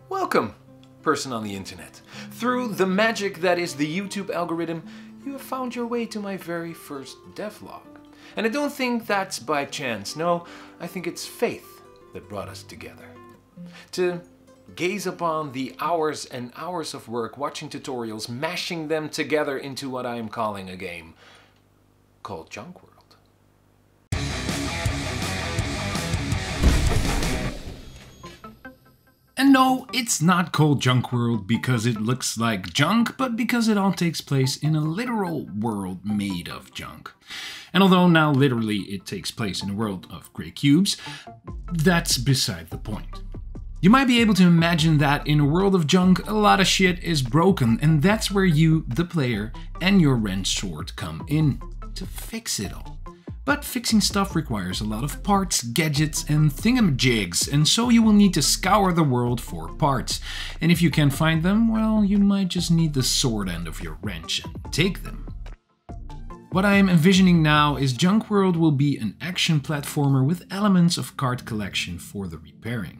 Welcome, person on the internet. Through the magic that is the YouTube algorithm, you have found your way to my very first devlog. And I don't think that's by chance, no, I think it's faith that brought us together. To gaze upon the hours and hours of work watching tutorials, mashing them together into what I am calling a game called Junkworld. And no, it's not called Junkworld because it looks like junk, but because it all takes place in a literal world made of junk. And although now literally it takes place in a world of grey cubes, that's beside the point. You might be able to imagine that in a world of junk, a lot of shit is broken, and that's where you, the player, and your wrench sword come in to fix it all. But fixing stuff requires a lot of parts, gadgets, and thingamajigs, and so you will need to scour the world for parts. And if you can't find them, well, you might just need the sword end of your wrench and take them. What I am envisioning now is Junkworld will be an action platformer with elements of card collection for the repairing.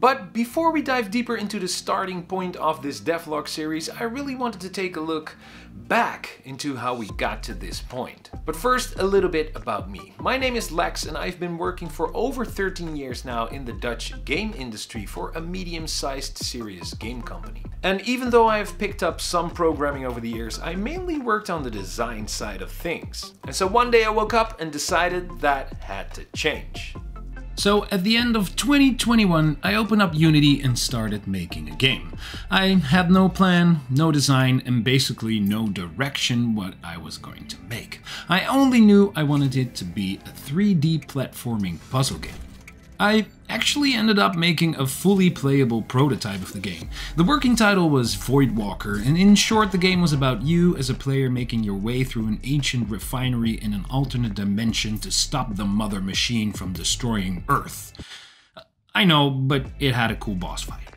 But before we dive deeper into the starting point of this devlog series, I really wanted to take a look back into how we got to this point. But first, a little bit about me. My name is Lex and I've been working for over 13 years now in the Dutch game industry for a medium-sized serious game company. And even though I have picked up some programming over the years, I mainly worked on the design side of things. And so one day I woke up and decided that had to change. So at the end of 2021, I opened up Unity and started making a game. I had no plan, no design, and basically no direction what I was going to make. I only knew I wanted it to be a 3D platforming puzzle game. I actually ended up making a fully playable prototype of the game. The working title was Voidwalker, and in short the game was about you as a player making your way through an ancient refinery in an alternate dimension to stop the mother machine from destroying Earth. I know, but it had a cool boss fight.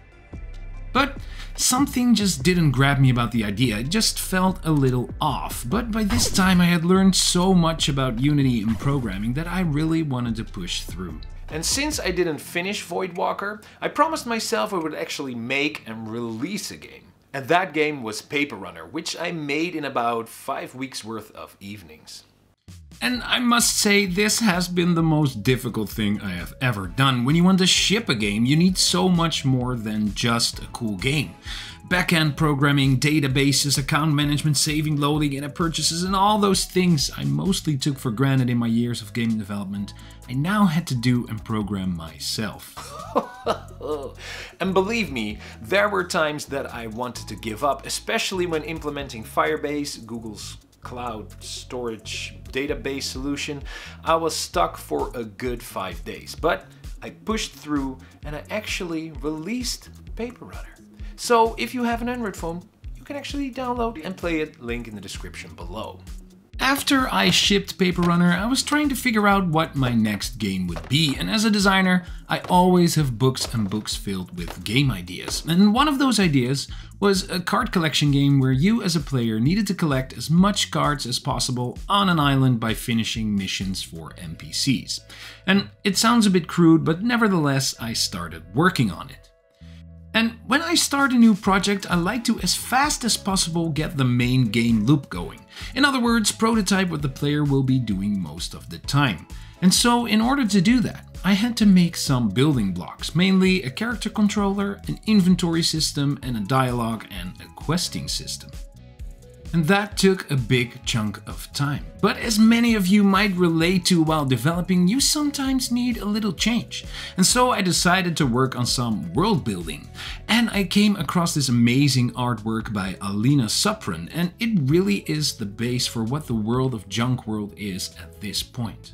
But something just didn't grab me about the idea, it just felt a little off. But by this time I had learned so much about Unity and programming that I really wanted to push through. And since I didn't finish Voidwalker, I promised myself I would actually make and release a game. And that game was Paper Runner, which I made in about 5 weeks worth of evenings. And I must say, this has been the most difficult thing I have ever done. When you want to ship a game, you need so much more than just a cool game. Backend programming, databases, account management, saving, loading, in-app purchases, and all those things I mostly took for granted in my years of game development, I now had to do and program myself. And believe me, there were times that I wanted to give up, especially when implementing Firebase, Google's cloud storage database solution. I was stuck for a good 5 days, but I pushed through and I actually released Paper Runner. So if you have an Android phone, you can actually download and play it, link in the description below. After I shipped Paper Runner, I was trying to figure out what my next game would be, and as a designer, I always have books and books filled with game ideas. And one of those ideas was a card collection game where you as a player needed to collect as much cards as possible on an island by finishing missions for NPCs. And it sounds a bit crude, but nevertheless I started working on it. And when I start a new project, I like to, as fast as possible, get the main game loop going. In other words, prototype what the player will be doing most of the time. And so, in order to do that, I had to make some building blocks, mainly a character controller, an inventory system, and a dialogue and a questing system. And that took a big chunk of time. But as many of you might relate to while developing, you sometimes need a little change. And so I decided to work on some world building. And I came across this amazing artwork by Alina Supran, and it really is the base for what the world of Junkworld is at this point.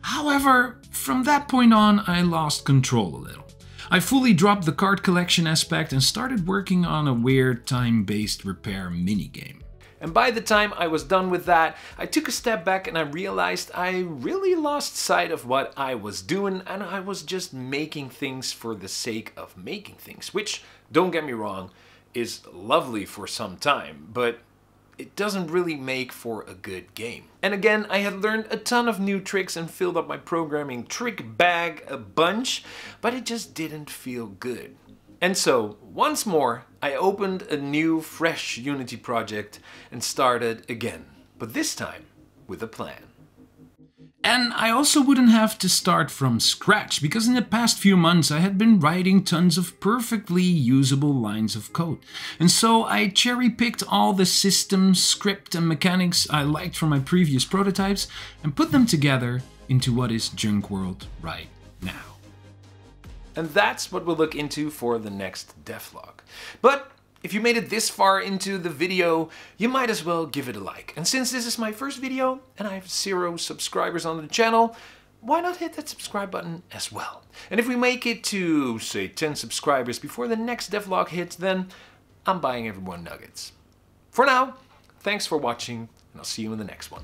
However, from that point on, I lost control a little. I fully dropped the card collection aspect and started working on a weird time-based repair minigame. And by the time I was done with that, I took a step back and I realized I really lost sight of what I was doing, and I was just making things for the sake of making things, which, don't get me wrong, is lovely for some time, but it doesn't really make for a good game. And again, I had learned a ton of new tricks and filled up my programming trick bag a bunch, but it just didn't feel good. And so, once more, I opened a new, fresh Unity project and started again, but this time with a plan. And I also wouldn't have to start from scratch, because in the past few months I had been writing tons of perfectly usable lines of code. And so I cherry-picked all the systems, script and mechanics I liked from my previous prototypes and put them together into what is Junkworld right now. And that's what we'll look into for the next devlog. But if you made it this far into the video, you might as well give it a like. And since this is my first video and I have 0 subscribers on the channel, why not hit that subscribe button as well? And if we make it to, say, 10 subscribers before the next devlog hits, then I'm buying everyone nuggets. For now, thanks for watching, and I'll see you in the next one.